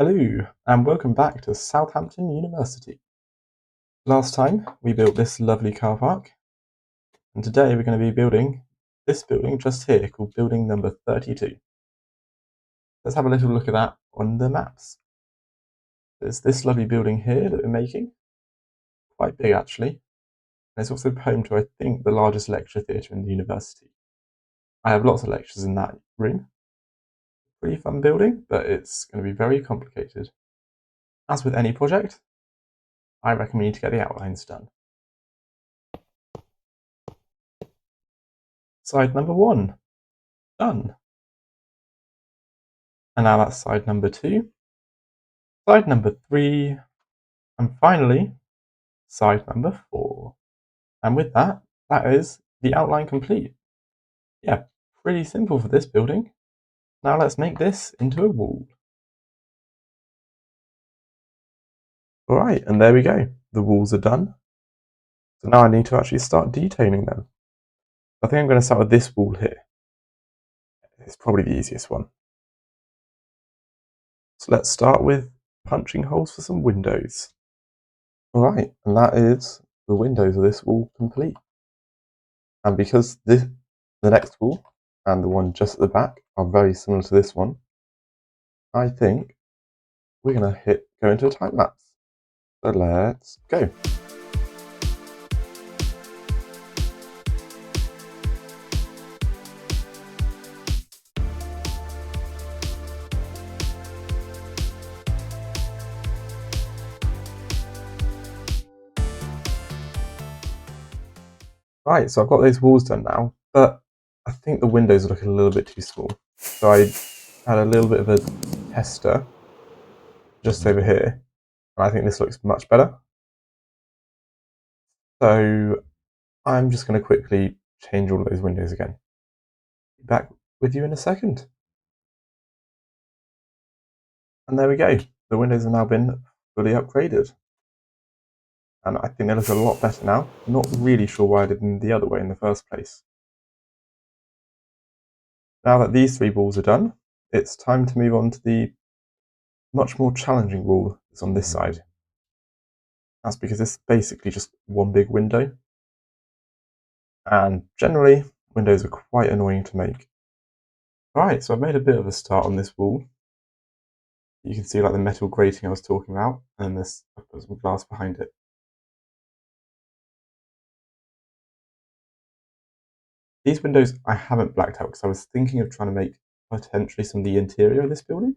Hello, and welcome back to Southampton University. Last time we built this lovely car park, and today we're going to be building this building just here called building number 32. Let's have a little look at that on the maps. There's this lovely building here that we're making, quite big actually, and it's also home to, I think, the largest lecture theatre in the university. I have lots of lectures in that room. Pretty fun building, but it's going to be very complicated. As with any project, I reckon we need to get the outlines done. Side number 1, done. And now that's side number 2, side number 3, and finally, side number 4. And with that, that is the outline complete. Yeah, pretty simple for this building. Now let's make this into a wall. Alright, and there we go. The walls are done. So now I need to actually start detailing them. I think I'm going to start with this wall here. It's probably the easiest one. So let's start with punching holes for some windows. Alright, and that is the windows of this wall complete. And because the next wall and the one just at the back are very similar to this one, I think we're going to go into a time lapse. So let's go. Right, so I've got those walls done now, but I think the windows are looking a little bit too small. So I had a little bit of a tester just over here, and I think this looks much better. So I'm just going to quickly change all of those windows again. Be back with you in a second. And there we go. The windows have now been fully upgraded. And I think they look a lot better now. Not really sure why I did them the other way in the first place. Now that these 3 walls are done, it's time to move on to the much more challenging wall that's on this side. That's because it's basically just one big window. And generally, windows are quite annoying to make. Alright, so I've made a bit of a start on this wall. You can see like the metal grating I was talking about, and I've put some glass behind it. These windows I haven't blacked out because I was thinking of trying to make potentially some of the interior of this building.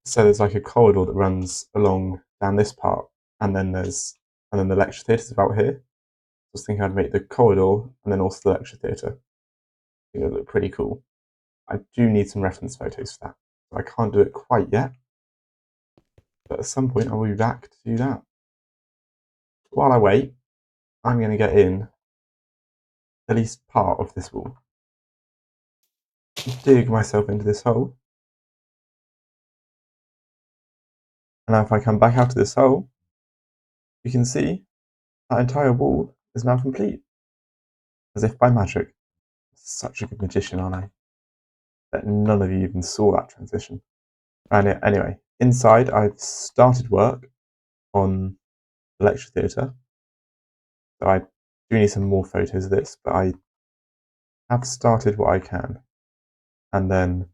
So there's like a corridor that runs along down this part, and then the lecture theatre is about here. I was thinking I'd make the corridor and then also the lecture theatre. I think it would look pretty cool. I do need some reference photos for that. I can't do it quite yet, but at some point I will be back to do that. While I wait, I'm going to get in at least part of this wall. Dig myself into this hole. And now if I come back out of this hole, you can see that entire wall is now complete. As if by magic. Such a good magician, aren't I? Bet none of you even saw that transition. And anyway, inside I've started work on the lecture theatre. So I do need some more photos of this, but I have started what I can. And then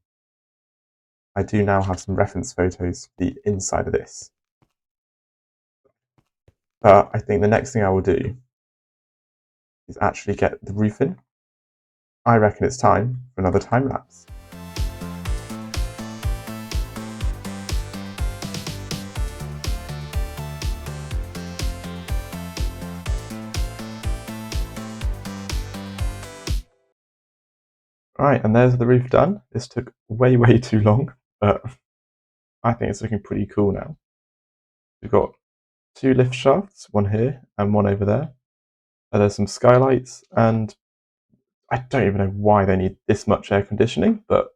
I do now have some reference photos for the inside of this. But I think the next thing I will do is actually get the roof in. I reckon it's time for another time lapse. Right, and there's the roof done. This took way, way too long, but I think it's looking pretty cool now. We've got 2 lift shafts, one here and one over there. And there's some skylights, and I don't even know why they need this much air conditioning, but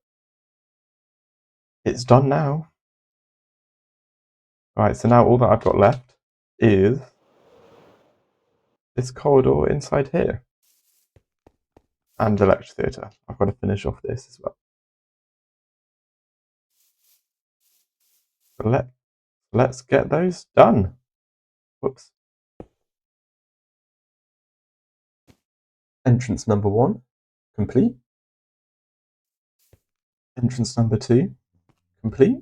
it's done now. Right, so now all that I've got left is this corridor inside here. And the lecture theatre. I've got to finish off this as well. So let's get those done. Whoops. Entrance number 1, complete. Entrance number 2, complete.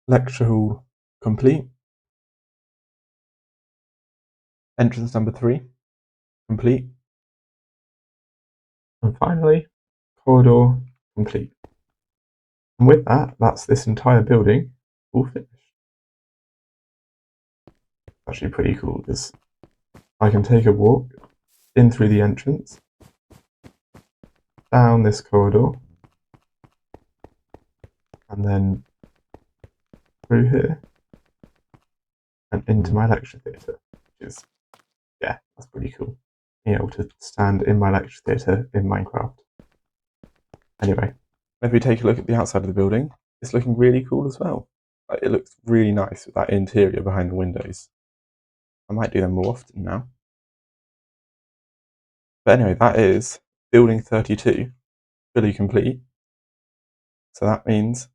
Lecture hall, complete. Entrance number 3, complete. And finally, corridor, complete. And with that, that's this entire building all finished. Actually pretty cool because I can take a walk in through the entrance, down this corridor, and then through here and into my lecture theatre, which is, yeah, that's pretty cool. Being able to stand in my lecture theatre in Minecraft. Anyway, if we take a look at the outside of the building, it's looking really cool as well. It looks really nice with that interior behind the windows. I might do them more often now. But anyway, that is building 32 fully complete. So that means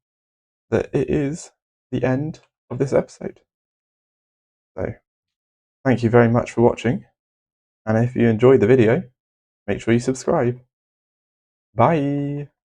that it is the end of this episode. So thank you very much for watching. And if you enjoyed the video, make sure you subscribe. Bye!